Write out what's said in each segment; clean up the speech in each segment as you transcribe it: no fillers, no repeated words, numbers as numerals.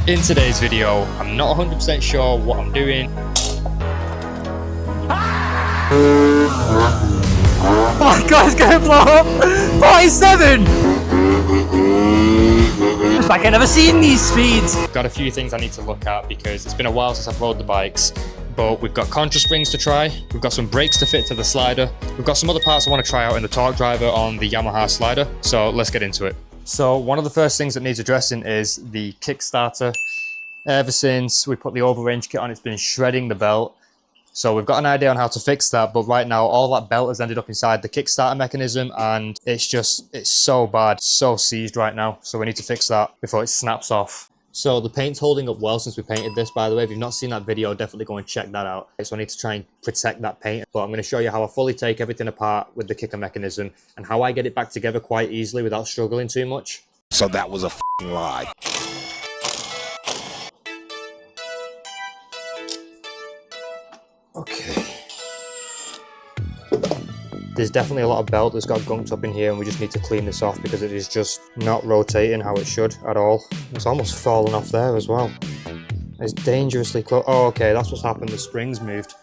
In today's video, I'm not 100% sure what I'm doing. Oh my god, it's gonna blow up! 47! It's like I've never seen these speeds! Got a few things I need to look at because it's been a while since I've rode the bikes. But we've got contra springs to try, we've got some brakes to fit to the slider, we've got some other parts I want to try out in the torque driver on the Yamaha Slider, so let's get into it. So one of the first things that needs addressing is the kickstarter. Ever since we put the Overrange Kit on, it's been shredding the belt. So we've got an idea on how to fix that, but right now all that belt has ended up inside the kickstarter mechanism and it's so bad, so seized right now. So we need to fix that before it snaps off. So the paint's holding up well since we painted this, by the way. If you've not seen that video, definitely go and check that out. So I need to try and protect that paint, but I'm going to show you how I fully take everything apart with the kicker mechanism and how I get it back together quite easily without struggling too much. So that was a f***ing lie. Okay. There's definitely a lot of belt that's got gunked up in here and we just need to clean this off because it is just not rotating how it should at all. It's almost fallen off there as well. It's dangerously close. Oh, okay, that's what's happened. The springs moved.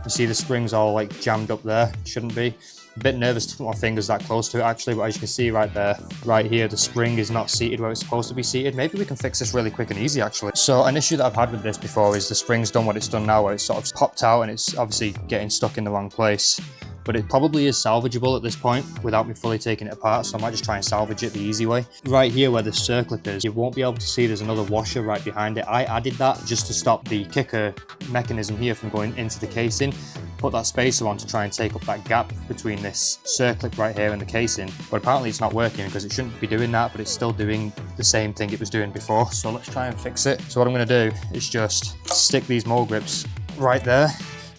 You see the springs all like jammed up there. Shouldn't be. A bit nervous to put my fingers that close to it actually, but as you can see right there, right here, the spring is not seated where it's supposed to be seated. Maybe we can fix this really quick and easy actually. So an issue that I've had with this before is the spring's done what it's done now, where it's sort of popped out and it's obviously getting stuck in the wrong place. But it probably is salvageable at this point without me fully taking it apart, so I might just try and salvage it the easy way. Right here where the circlip is, you won't be able to see there's another washer right behind it. I added that just to stop the kicker mechanism here from going into the casing. Put that spacer on to try and take up that gap between this circlip right here and the casing. But apparently it's not working because it shouldn't be doing that, but it's still doing the same thing it was doing before. So let's try and fix it. So what I'm going to do is just stick these mole grips right there,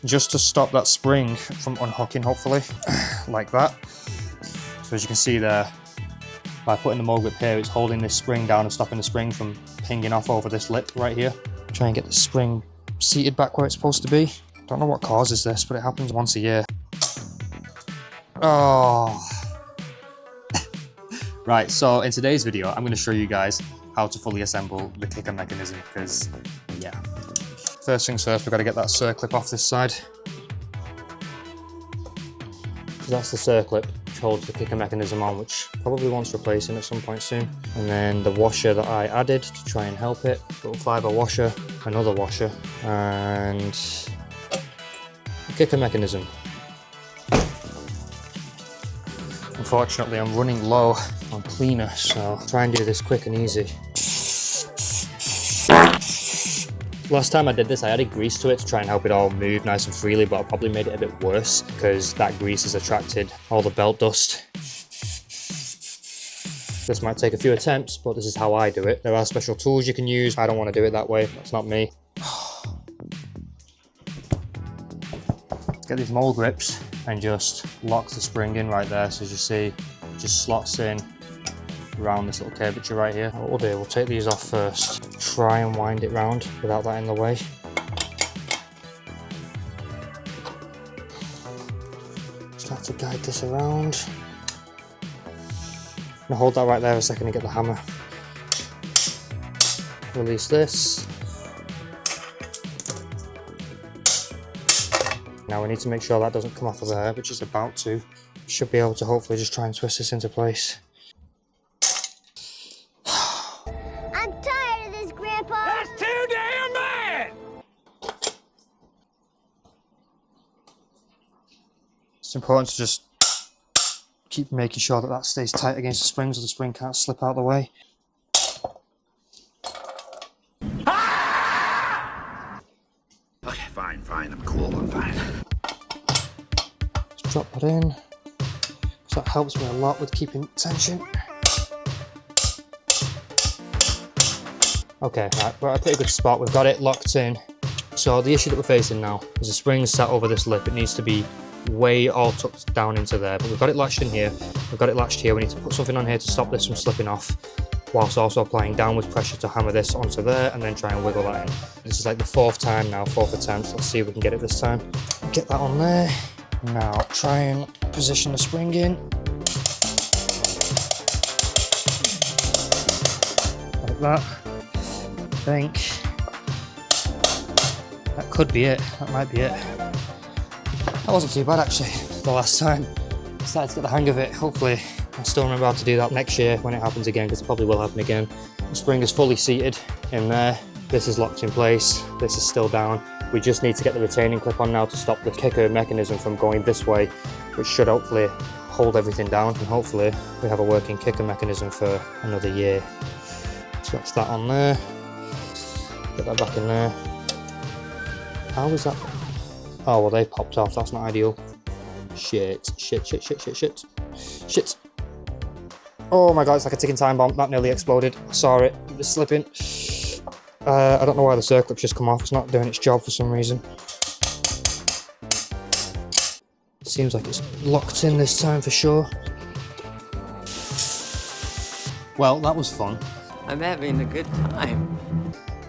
just to stop that spring from unhooking, hopefully, like that. So as you can see there, by putting the mole grip here, it's holding this spring down and stopping the spring from pinging off over this lip right here. Try and get the spring seated back where it's supposed to be. Don't know what causes this, but it happens once a year. Oh. Right, so in today's video, I'm going to show you guys how to fully assemble the kicker mechanism, because, yeah. First things first, we've got to get that circlip off this side. So that's the circlip which holds the kicker mechanism on, which probably wants replacing at some point soon. And then the washer that I added to try and help it, little fibre washer, another washer, and the kicker mechanism. Unfortunately, I'm running low on cleaner, so I'll try and do this quick and easy. Last time I did this, I added grease to it to try and help it all move nice and freely, but I probably made it a bit worse because that grease has attracted all the belt dust. This might take a few attempts, but this is how I do it. There are special tools you can use. I don't want to do it that way. That's not me. Get these mole grips and just lock the spring in right there. So as you see, it just slots in around this little curvature right here. What we'll do, we'll take these off first. Try and wind it round without that in the way. Just have to guide this around. Now hold that right there a second and get the hammer. Release this. Now we need to make sure that doesn't come off of there, which is about to. Should be able to hopefully just try and twist this into place. I'm tired of this, Grandpa! That's too damn bad! It's important to just keep making sure that that stays tight against the spring so the spring can't slip out of the way. Okay, fine, I'm cool, I'm fine. Just drop that in. So that helps me a lot with keeping tension. Okay, right, we're at a pretty good spot. We've got it locked in. So the issue that we're facing now is the spring sat over this lip. It needs to be way all tucked down into there, but we've got it latched in here. We've got it latched here. We need to put something on here to stop this from slipping off, whilst also applying downwards pressure to hammer this onto there and then try and wiggle that in. This is like the fourth time now, fourth attempt. Let's see if we can get it this time. Get that on there. Now try and position the spring in. Like that. think that could be it. That might be it. That wasn't too bad actually the last time. I started to get the hang of it. Hopefully I'll still remember how to do that next year when it happens again, because it probably will happen again. The spring is fully seated in there. This is locked in place. This is still down. We just need to get the retaining clip on now to stop the kicker mechanism from going this way, which should hopefully hold everything down, and hopefully we have a working kicker mechanism for another year. So that's that on there. Get that back in there. How is that? Oh, well, they popped off. That's not ideal. Shit. Oh my god, it's like a ticking time bomb. That nearly exploded. I saw it. It was slipping. I don't know why the circlip's just come off. It's not doing its job for some reason. It seems like it's locked in this time for sure. Well, that was fun. I'm having a good time.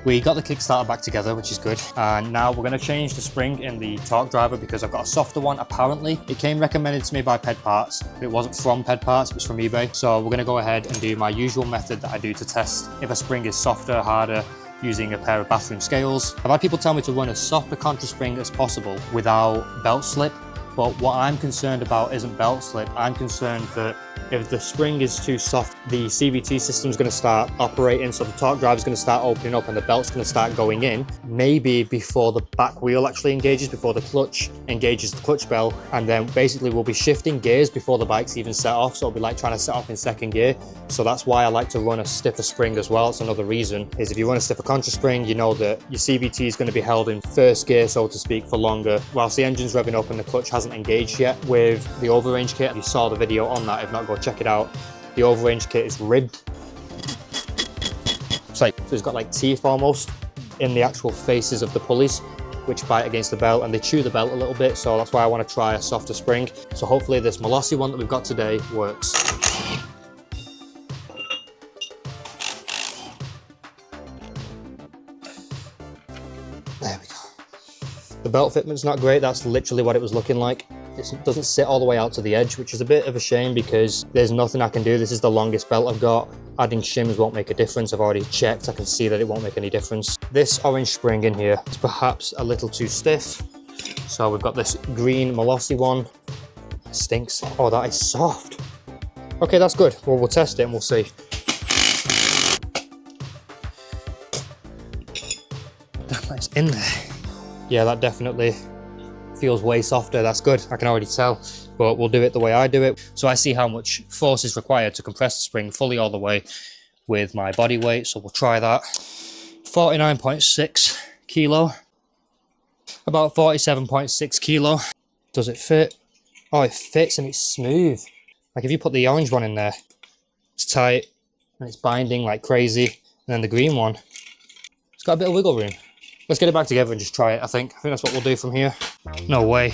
We got the Kickstarter back together, which is good. And now we're going to change the spring in the torque driver because I've got a softer one. Apparently, it came recommended to me by Ped Parts. It wasn't from Ped Parts, it was from eBay. So we're going to go ahead and do my usual method that I do to test if a spring is softer or harder, using a pair of bathroom scales. I've had people tell me to run as soft a contra spring as possible without belt slip. But what I'm concerned about isn't belt slip. I'm concerned that if the spring is too soft, the CVT system is going to start operating, so the torque drive is going to start opening up and the belt's going to start going in, maybe before the back wheel actually engages, before the clutch engages the clutch bell, and then basically we'll be shifting gears before the bike's even set off, so it'll be like trying to set off in second gear. So that's why I like to run a stiffer spring as well. It's another reason, is if you run a stiffer contra spring, you know that your CVT is going to be held in first gear, so to speak, for longer, whilst the engine's revving up and the clutch hasn't engaged yet. With the Overrange Kit, you saw the video on that. If not, go check it out. The Overrange Kit is ribbed. So it's got like teeth almost in the actual faces of the pulleys, which bite against the belt and they chew the belt a little bit. So that's why I want to try a softer spring. So hopefully this Malossi one that we've got today works. There we go. The belt fitment's not great. That's literally what it was looking like. It doesn't sit all the way out to the edge, which is a bit of a shame because there's nothing I can do. This is the longest belt I've got. Adding shims won't make a difference. I've already checked. I can see that it won't make any difference. This orange spring in here is perhaps a little too stiff. So we've got this green Malossi one. It stinks. Oh, that is soft. Okay, that's good. Well, we'll test it and we'll see. That's in there. Yeah, that definitely feels way softer. That's good. I can already tell, but we'll do it the way I do it. So I see how much force is required to compress the spring fully all the way with my body weight. So we'll try that. 49.6 kilo, about 47.6 kilo. Does it fit? Oh, it fits and it's smooth. Like if you put the orange one in there, it's tight and it's binding like crazy. And then the green one, it's got a bit of wiggle room. Let's get it back together and just try it, I think. I think that's what we'll do from here. No way.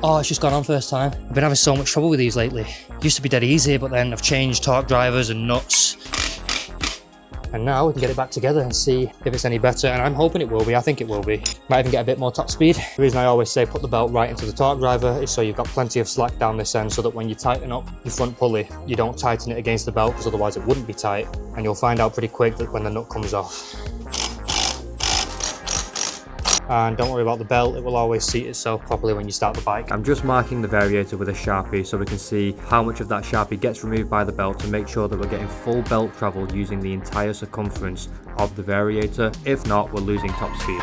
Oh, it's just gone on first time. I've been having so much trouble with these lately. It used to be dead easy, but then I've changed torque drivers and nuts. And now we can get it back together and see if it's any better. And I'm hoping it will be. I think it will be. Might even get a bit more top speed. The reason I always say put the belt right into the torque driver is so you've got plenty of slack down this end, so that when you tighten up your front pulley, you don't tighten it against the belt, because otherwise it wouldn't be tight. And you'll find out pretty quick that when the nut comes off. And don't worry about the belt, it will always seat itself properly when you start the bike. I'm just marking the Variator with a sharpie so we can see how much of that sharpie gets removed by the belt to make sure that we're getting full belt travel using the entire circumference of the Variator. If not, we're losing top speed.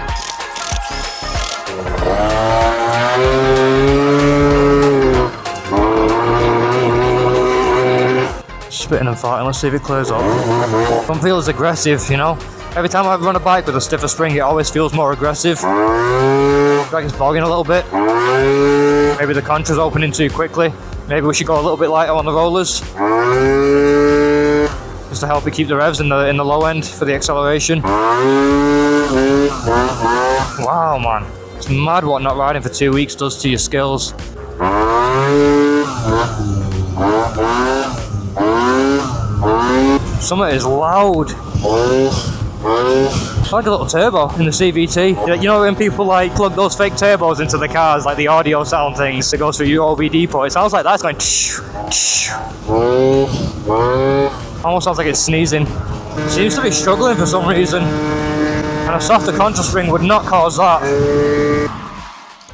Spitting and farting, let's see if it clears up. Don't feel as aggressive, you know? Every time I run a bike with a stiffer spring, it always feels more aggressive. Like it's bogging a little bit. Maybe the contra's opening too quickly. Maybe we should go a little bit lighter on the rollers. Just to help it keep the revs in the low end for the acceleration. Wow, man. It's mad what not riding for 2 weeks does to your skills. Something is loud. It's like a little turbo in the CVT. You know when people like plug those fake turbos into the cars, like the audio sound things that goes through your OBD port? It sounds like that's going almost sounds like it's sneezing. It seems to be struggling for some reason. And a softer contra spring would not cause that.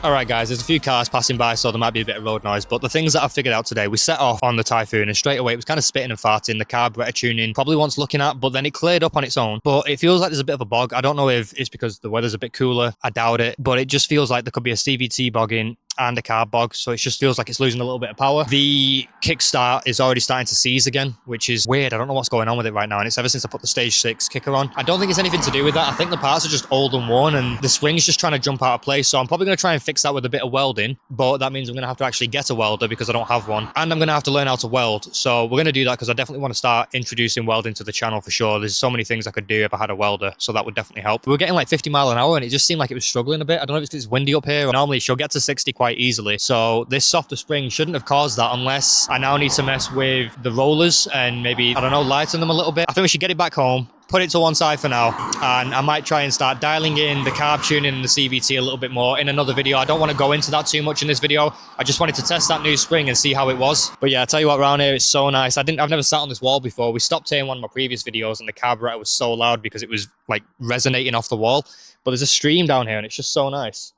Alright guys, there's a few cars passing by, so there might be a bit of road noise, but the things that I've figured out today, we set off on the Typhoon and straight away it was kind of spitting and farting. The carburetor tuning probably wants looking at, but then it cleared up on its own. But it feels like there's a bit of a bog. I don't know if it's because the weather's a bit cooler, I doubt it, but it just feels like there could be a CVT bogging and a carb bog, so it just feels like it's losing a little bit of power. The kickstart is already starting to seize again, which is weird. I don't know what's going on with it right now, and it's ever since I put the stage 6 kicker on. I don't think it's anything to do with that. I think the parts are just old and worn, and the swing's just trying to jump out of place, so I'm probably going to try and fix that with a bit of welding, but that means I'm going to have to actually get a welder because I don't have one, and I'm going to have to learn how to weld, so we're going to do that because I definitely want to start introducing welding to the channel for sure. There's so many things I could do if I had a welder, so that would definitely help. We were getting like 50 mile an hour, and it just seemed like it was struggling a bit. I don't know if it's because it's windy up here. Normally she'll get to 60 quite easily, so this softer spring shouldn't have caused that unless I now need to mess with the rollers and maybe, I don't know, lighten them a little bit. I think we should get it back home, put it to one side for now, and I might try and start dialing in the carb tuning and the CVT a little bit more in another video. I don't want to go into that too much in this video. I just wanted to test that new spring and see how it was. But yeah, I tell you what, around here it's so nice. I've never sat on this wall before. We stopped here in one of my previous videos and the carburetor was so loud because it was like resonating off the wall. But there's a stream down here and it's just so nice.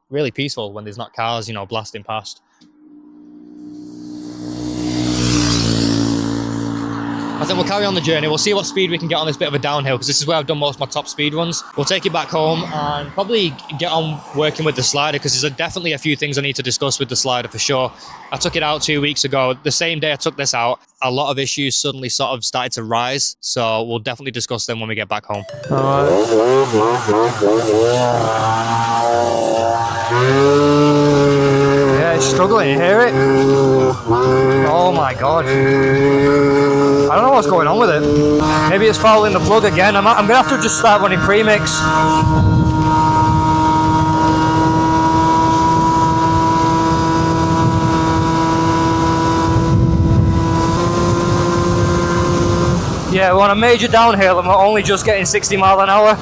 Really peaceful when there's not cars, you know, blasting past. I think we'll carry on the journey. We'll see what speed we can get on this bit of a downhill because this is where I've done most of my top speed runs. We'll take it back home and probably get on working with the slider because there's definitely a few things I need to discuss with the slider for sure. I took it out 2 weeks ago. The same day I took this out, a lot of issues suddenly sort of started to rise. So we'll definitely discuss them when we get back home. Yeah, it's struggling. You hear it? Oh my God. I don't know what's going on with it. Maybe it's fouling the plug again. I'm going to have to just start running premix. Yeah, we're on a major downhill and we're only just getting 60 mile an hour.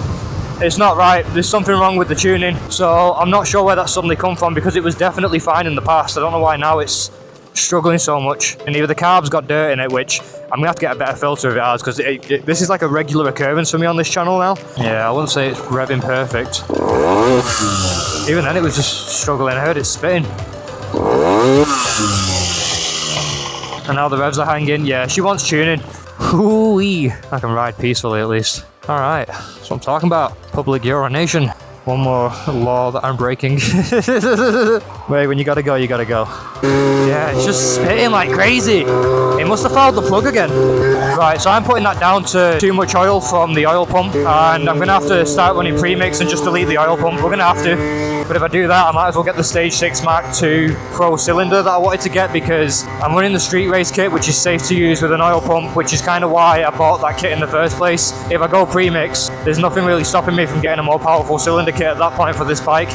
It's not right. There's something wrong with the tuning. So I'm not sure where that suddenly come from because it was definitely fine in the past. I don't know why now it's struggling so much. And either the carb's got dirt in it, which I'm gonna have to get a better filter if it has, because this is like a regular occurrence for me on this channel now. Yeah, I wouldn't say it's revving perfect. Even then it was just struggling. I heard it spitting. And now the revs are hanging. Yeah, she wants tuning. Hoo-wee. I can ride peacefully at least. Alright, that's what I'm talking about. Public urination. One more law that I'm breaking. Wait, when you gotta go, you gotta go. Yeah, it's just spitting like crazy. It must have fouled the plug again. Right, so I'm putting that down to too much oil from the oil pump, and I'm gonna have to start running premix and just delete the oil pump. We're gonna have to. But if I do that, I might as well get the Stage 6 Mark II Pro cylinder that I wanted to get because I'm running the street race kit, which is safe to use with an oil pump, which is kind of why I bought that kit in the first place. If I go premix, there's nothing really stopping me from getting a more powerful cylinder kit at that point for this bike.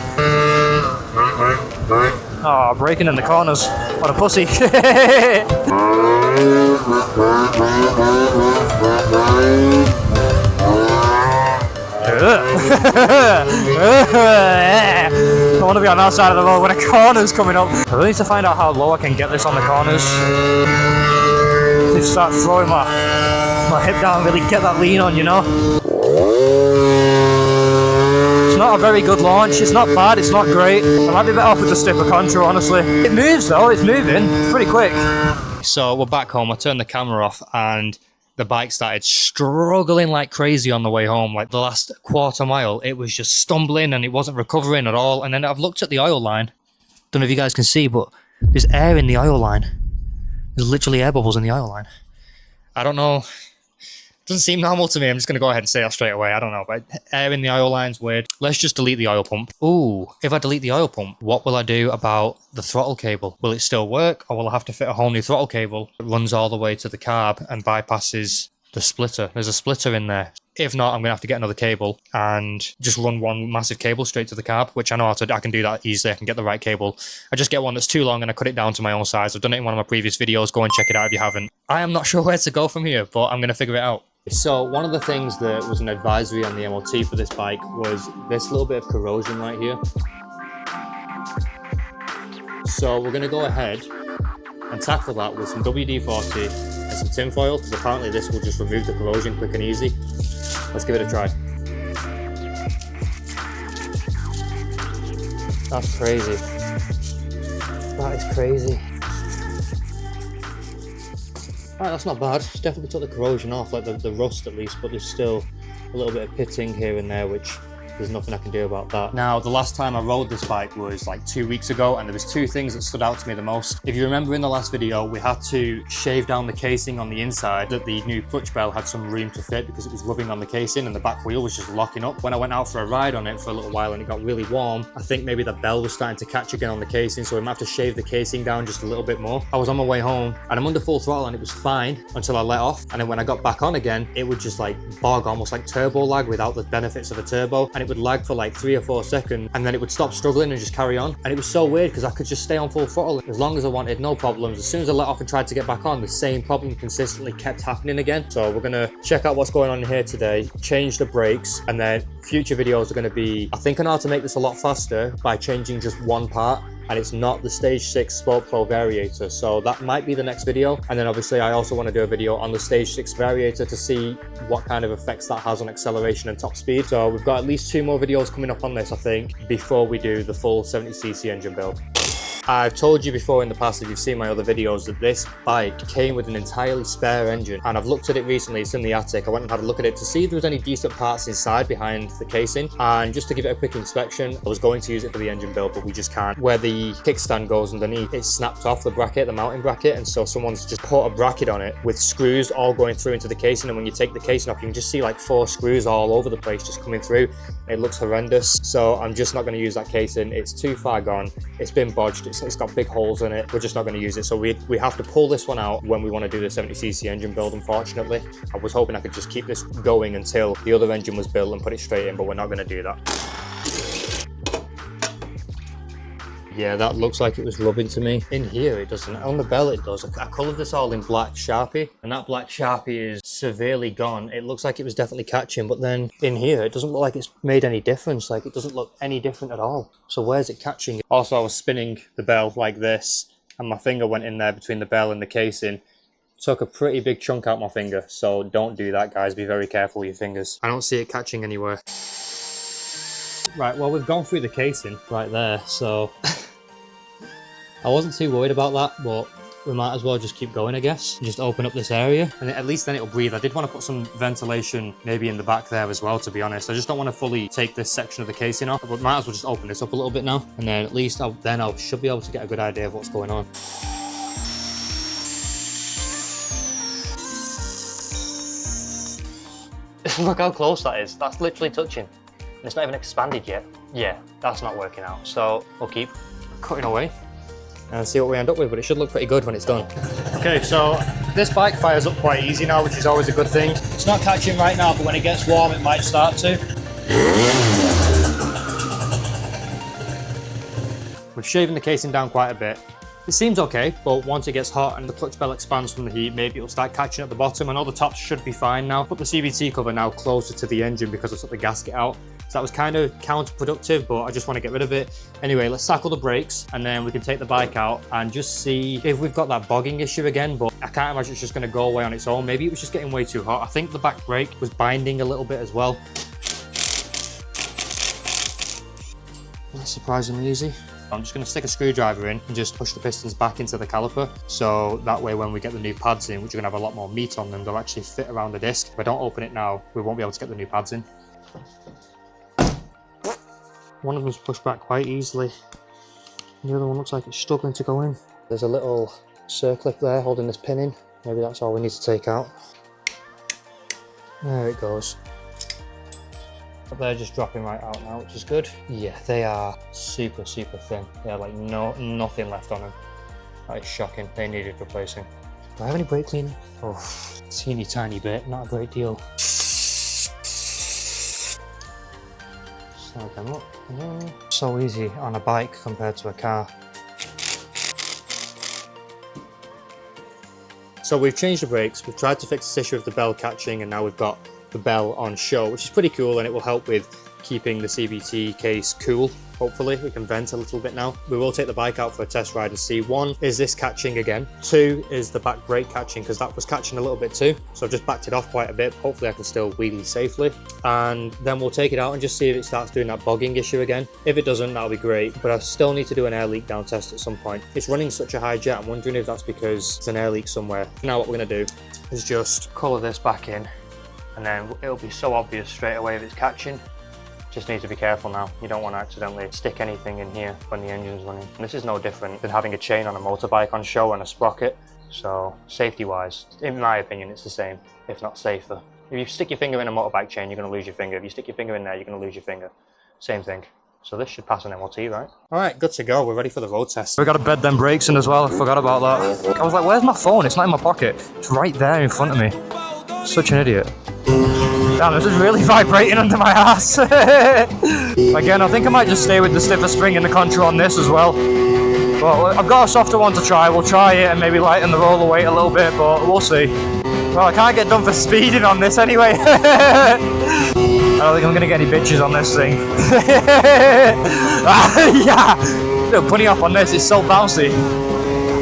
Oh, braking in the corners. What a pussy. I want to be on that side of the road when a corner's coming up. I really need to find out how low I can get this on the corners. Just start throwing my hip down, really get that lean on, you know? It's not a very good launch. It's not bad, it's not great. I might be better off with the stiffer contra, honestly. It moves though, it's moving. It's pretty quick. So we're back home. I turned the camera off and the bike started struggling like crazy on the way home. Like the last quarter mile, it was just stumbling and it wasn't recovering at all. And then I've looked at the oil line. Don't know if you guys can see, but there's air in the oil line. There's literally air bubbles in the oil line. I don't know. It doesn't seem normal to me. I'm just going to go ahead and say that straight away. I don't know, but air in the oil line's weird. Let's just delete the oil pump. Ooh, if I delete the oil pump, what will I do about the throttle cable? Will it still work, or will I have to fit a whole new throttle cable that runs all the way to the carb and bypasses the splitter? There's a splitter in there. If not, I'm going to have to get another cable and just run one massive cable straight to the carb, which I know how to do. I can do that easily. I can get the right cable. I just get one that's too long and I cut it down to my own size. I've done it in one of my previous videos. Go and check it out if you haven't. I am not sure where to go from here, but I'm going to figure it out. So one of the things that was an advisory on the MOT for this bike was this little bit of corrosion right here. So we're going to go ahead and tackle that with some WD-40 and some tin foil, because apparently this will just remove the corrosion quick and easy. Let's give it a try. That's crazy. That is crazy. Alright, that's not bad. It's definitely took the corrosion off, like the rust at least, but there's still a little bit of pitting here and there, which there's nothing I can do about that. Now, the last time I rode this bike was like 2 weeks ago, and there was two things that stood out to me the most. If you remember in the last video, we had to shave down the casing on the inside that the new clutch bell had some room to fit because it was rubbing on the casing and the back wheel was just locking up. When I went out for a ride on it for a little while and it got really warm, I think maybe the bell was starting to catch again on the casing, so we might have to shave the casing down just a little bit more. I was on my way home and I'm under full throttle and it was fine until I let off, and then when I got back on again, it would just like bog, almost like turbo lag without the benefits of a turbo, and it would lag for like 3 or 4 seconds and then it would stop struggling and just carry on. And it was so weird because I could just stay on full throttle as long as I wanted, no problems. As soon as I let off and tried to get back on, the same problem consistently kept happening again. So we're gonna check out what's going on here today, change the brakes, and then future videos are going to be, I think I know how to make this a lot faster by changing just one part, and it's not the Stage 6 Sport Pro Variator, so that might be the next video. And then obviously I also want to do a video on the Stage 6 Variator to see what kind of effects that has on acceleration and top speed. So we've got at least 2 more videos coming up on this, I think, before we do the full 70cc engine build. I've told you before in the past, if you've seen my other videos, that this bike came with an entirely spare engine, and I've looked at it recently. It's in the attic. I went and had a look at it to see if there was any decent parts inside behind the casing, and just to give it a quick inspection. I was going to use it for the engine build, but we just can't. Where the kickstand goes underneath, it snapped off the bracket, the mounting bracket, and so someone's just put a bracket on it with screws all going through into the casing, and when you take the casing off, you can just see like 4 screws all over the place just coming through. It looks horrendous, so I'm just not going to use that casing. It's too far gone. It's been bodged. It's got big holes in it. We're just not going to use it, so we have to pull this one out when we want to do the 70cc engine build, unfortunately. I was hoping I could just keep this going until the other engine was built and put it straight in, but we're not going to do that. Yeah, that looks like it was rubbing to me. In here it doesn't. On the bell it does. I coloured this all in black Sharpie, and that black Sharpie is severely gone. It looks like it was definitely catching, but then in here it doesn't look like it's made any difference. Like, it doesn't look any different at all. So where's it catching? Also, I was spinning the bell like this, and my finger went in there between the bell and the casing. Took a pretty big chunk out my finger, so don't do that, guys. Be very careful with your fingers. I don't see it catching anywhere. Right, well, we've gone through the casing right there, so I wasn't too worried about that, but we might as well just keep going, I guess. Just open up this area, and at least then it'll breathe. I did want to put some ventilation maybe in the back there as well, to be honest. I just don't want to fully take this section of the casing off, but might as well just open this up a little bit now, and then at least I should be able to get a good idea of what's going on. Look how close that is. That's literally touching. And it's not even expanded yet. Yeah, that's not working out. So we'll keep cutting away and see what we end up with, but it should look pretty good when it's done. Okay, so this bike fires up quite easy now, which is always a good thing. It's not catching right now, but when it gets warm, it might start to. We've shaven the casing down quite a bit. It seems okay, but once it gets hot and the clutch bell expands from the heat, maybe it'll start catching at the bottom. I know the tops should be fine now. Put the CVT cover now closer to the engine because I took the gasket out. So that was kind of counterproductive, but I just want to get rid of it. Anyway, let's tackle the brakes, and then we can take the bike out and just see if we've got that bogging issue again, but I can't imagine it's just going to go away on its own. Maybe it was just getting way too hot. I think the back brake was binding a little bit as well. That's surprisingly easy. I'm just going to stick a screwdriver in and just push the pistons back into the caliper, so that way when we get the new pads in, which are going to have a lot more meat on them, they'll actually fit around the disc. If I don't open it now, we won't be able to get the new pads in. One of them's pushed back quite easily. The other one looks like it's struggling to go in. There's a little circlip there holding this pin in. Maybe that's all we need to take out. There it goes. But they're just dropping right out now, which is good. Yeah, they are super, super thin. They have like nothing left on them. That is shocking. They needed replacing. Do I have any brake cleaner? Oh, teeny tiny bit, not a great deal. Slide them up. So easy on a bike compared to a car. So we've changed the brakes, we've tried to fix this issue of the bell catching, and now we've got the bell on show, which is pretty cool, and it will help with keeping the CVT case cool. Hopefully we can vent a little bit now. We will take the bike out for a test ride and see, one, is this catching again? Two, is the back brake catching? Because that was catching a little bit too. So I've just backed it off quite a bit. Hopefully I can still wheelie safely. And then we'll take it out and just see if it starts doing that bogging issue again. If it doesn't, that'll be great. But I still need to do an air leak down test at some point. It's running such a high jet, I'm wondering if that's because it's an air leak somewhere. Now what we're gonna do is just colour this back in, and then it'll be so obvious straight away if it's catching. Just need to be careful now. You don't want to accidentally stick anything in here when the engine's running. And this is no different than having a chain on a motorbike on show and a sprocket. So safety wise, in my opinion, it's the same, if not safer. If you stick your finger in a motorbike chain, you're going to lose your finger. If you stick your finger in there, you're going to lose your finger. Same thing. So this should pass an MOT, right? All right, good to go. We're ready for the road test. We got to bed them brakes in as well. I forgot about that. I was like, where's my phone? It's not in my pocket. It's right there in front of me. Such an idiot. Damn, this is really vibrating under my ass. Again, I think I might just stay with the stiffer spring and the contra on this as well. But I've got a softer one to try. We'll try it and maybe lighten the roller weight a little bit, but we'll see. Well, I can't get done for speeding on this anyway. I don't think I'm going to get any bitches on this thing. Yeah! Little bunny up on this, it's so bouncy.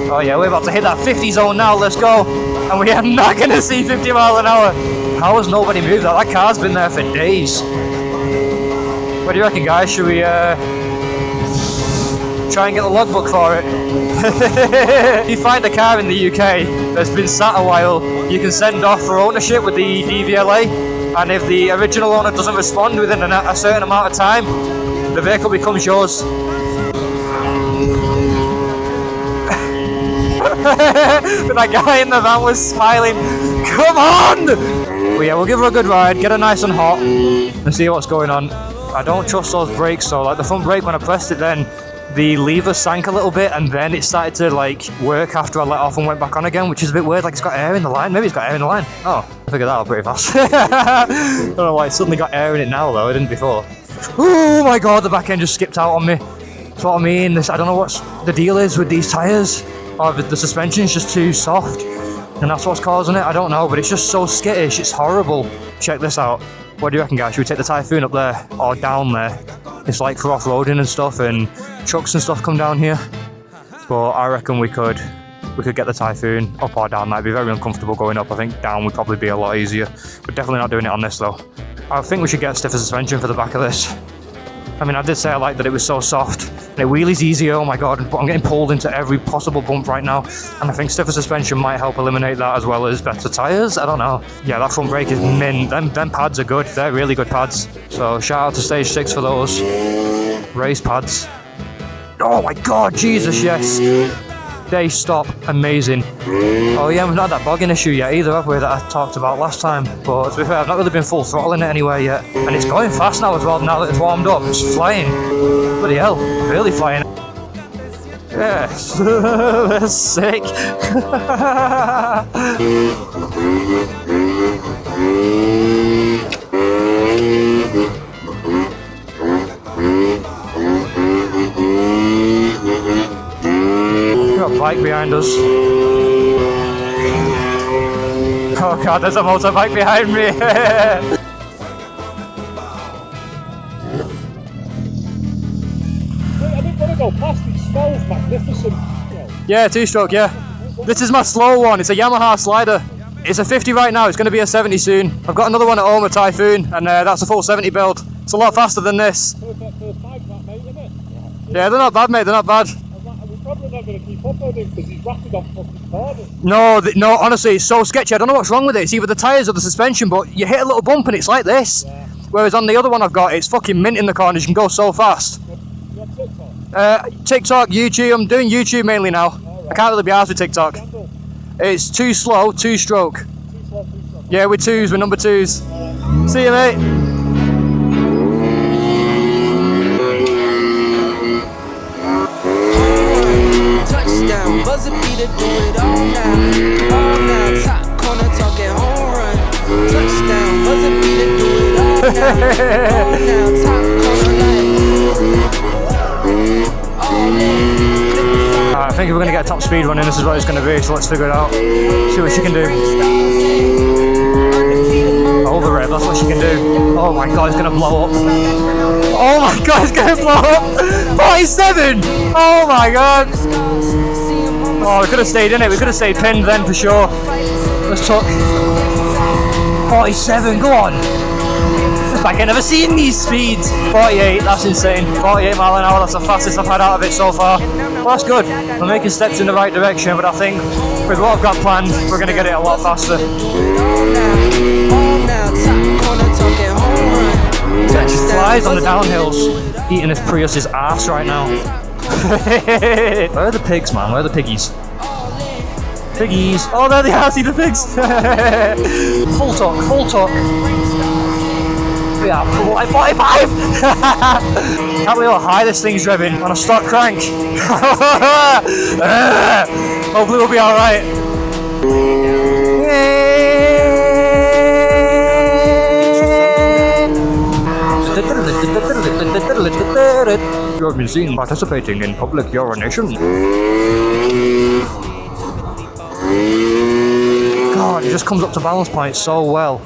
Oh yeah, we're about to hit that 50 zone now, let's go. And we are not going to see 50 miles an hour. How has nobody moved that? That car's been there for days. What do you reckon, guys? Should we try and get the logbook for it? If you find a car in the UK that's been sat a while, you can send off for ownership with the DVLA, and if the original owner doesn't respond within a certain amount of time, the vehicle becomes yours. But that guy in the van was smiling. Come on! Well, yeah, we'll give her a good ride, get her nice and hot, and see what's going on. I don't trust those brakes, so like the front brake, when I pressed it then, the lever sank a little bit, and then it started to like work after I let off and went back on again, which is a bit weird, like it's got air in the line. Maybe it's got air in the line. Oh, I figured that out pretty fast. I don't know why it suddenly got air in it now though, I didn't before. Oh my god, the back end just skipped out on me. That's what I mean. I don't know what the deal is with these tyres. Or the suspension's just too soft, and that's what's causing it. I don't know, but it's just so skittish, it's horrible. Check this out. What do you reckon, guys? Should we take the Typhoon up there or down there? It's like for off-roading and stuff, and trucks and stuff come down here. But I reckon we could get the Typhoon up or down. That'd be very uncomfortable going up. I think down would probably be a lot easier, but definitely not doing it on this though. I think we should get stiffer suspension for the back of this. I mean, I did say I liked that it was so soft, and it wheelies easier, oh my god, but I'm getting pulled into every possible bump right now, and I think stiffer suspension might help eliminate that, as well as better tyres, I don't know. Yeah, that front brake is mint, them pads are good, they're really good pads, so shout out to Stage 6 for those race pads. Oh my god, Jesus, yes! They stop, amazing. Oh yeah, we've not had that bogging issue yet either, have we, that I talked about last time. But to be fair, I've not really been full throttling it anywhere yet. And it's going fast now as well, now that it's warmed up. It's flying. Bloody hell, really flying. Yes, that's sick. Got a bike behind us. Oh god, there's a motorbike behind me. I didn't want to go past, it smells magnificent. Yeah, two-stroke, yeah. This is my slow one, it's a Yamaha Slider. It's a 50 right now, it's going to be a 70 soon. I've got another one at home, a Typhoon, and that's a full 70 build. It's a lot faster than this. Yeah, they're not bad, mate, they're not bad. We're probably not going to keep up with him because he's rapid on fucking corners. No, honestly, it's so sketchy. I don't know what's wrong with it. It's either the tyres or the suspension, but you hit a little bump and it's like this. Yeah. Whereas on the other one I've got, it's fucking mint in the corners. You can go so fast. You have TikTok? TikTok, YouTube. I'm doing YouTube mainly now. Right. I can't really be arsed with TikTok. It's too slow, two-stroke. Yeah, we're twos, we're number twos. See you, mate. Touchdown, buzzer beater, do it all now, top corner talking home run. Touchdown, buzzer beater, do it all now, top corner I think if we're going to get a top speed running, this is what it's going to be, so let's figure it out. See what she can do. Overrange. drive, that's what she can do. Oh my god, it's gonna blow up. Oh my god, it's gonna blow up! 47! Oh my god! Oh, we could have stayed in it, we could have stayed pinned then for sure. Let's talk. 47, go on! I've never seen these speeds! 48, that's insane. 48 mile an hour, that's the fastest I've had out of it so far. Well, that's good. We're making steps in the right direction, but I think with what I've got planned, we're going to get it a lot faster. She flies on the downhills, eating this Prius's ass right now. Where are the pigs, man? Where are the piggies? Piggies! Oh, there they are, see the pigs! Full torque, full torque. We are like 45! Can't believe how high this thing's revving on a stock crank. Hopefully we'll be alright. You have been seen participating in public urination. God, it just comes up to balance point so well.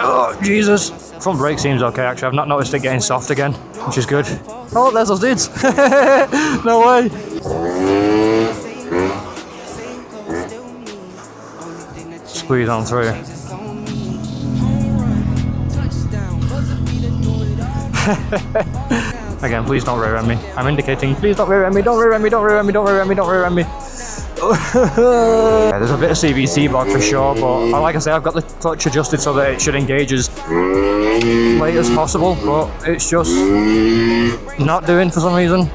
Oh, Jesus. Front brake seems okay, actually. I've not noticed it getting soft again, which is good. Oh, there's those dudes. No way. Squeeze on through. Again, please don't rear end me. I'm indicating, please don't rear end me, don't rear end me, don't rear end me, don't rear end me, don't rear end me. Yeah, there's a bit of CVT block for sure, but like I say, I've got the clutch adjusted so that it should engage as late as possible, but it's just not doing for some reason.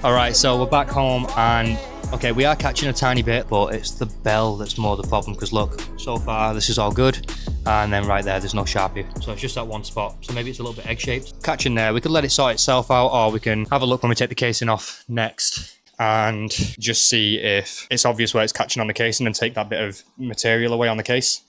Alright, so we're back home and okay, we are catching a tiny bit, but it's the bell that's more the problem because look, so far this is all good. And then right there's no sharpie, so it's just that one spot, so maybe it's a little bit egg-shaped. Catching there, we could let it sort itself out, or we can have a look when we take the casing off next and just see if it's obvious where it's catching on the casing and take that bit of material away on the case.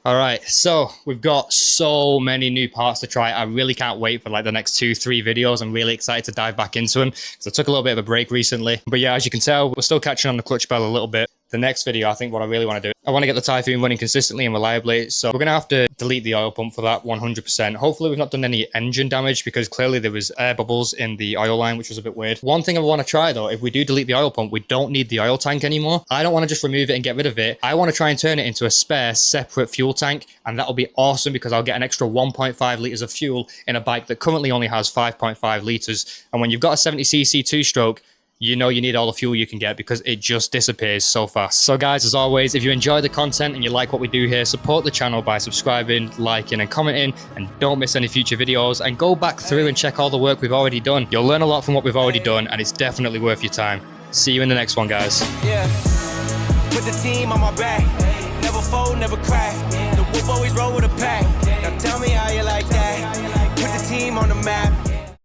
All right, so we've got so many new parts to try. I really can't wait for like the next 2-3 videos. I'm really excited to dive back into them because I took a little bit of a break recently. But yeah, as you can tell, we're still catching on the clutch bell a little bit. The next video, I think what I really want to do, I want to get the Typhoon running consistently and reliably. So we're going to have to delete the oil pump for that 100%. Hopefully we've not done any engine damage because clearly there was air bubbles in the oil line, which was a bit weird. One thing I want to try though, if we do delete the oil pump, we don't need the oil tank anymore. I don't want to just remove it and get rid of it. I want to try and turn it into a spare separate fuel tank. And that'll be awesome because I'll get an extra 1.5 litres of fuel in a bike that currently only has 5.5 litres. And when you've got a 70cc two-stroke, you know you need all the fuel you can get because it just disappears so fast. So guys, as always, if you enjoy the content and you like what we do here, support the channel by subscribing, liking and commenting, and don't miss any future videos, and go back through and check all the work we've already done. You'll learn a lot from what we've already done and it's definitely worth your time. See you in the next one, guys. Yeah. Put the team on my back. Never fold, never crack. The wolf always roll with a pack. Now tell me how you like that. Put the team on the map.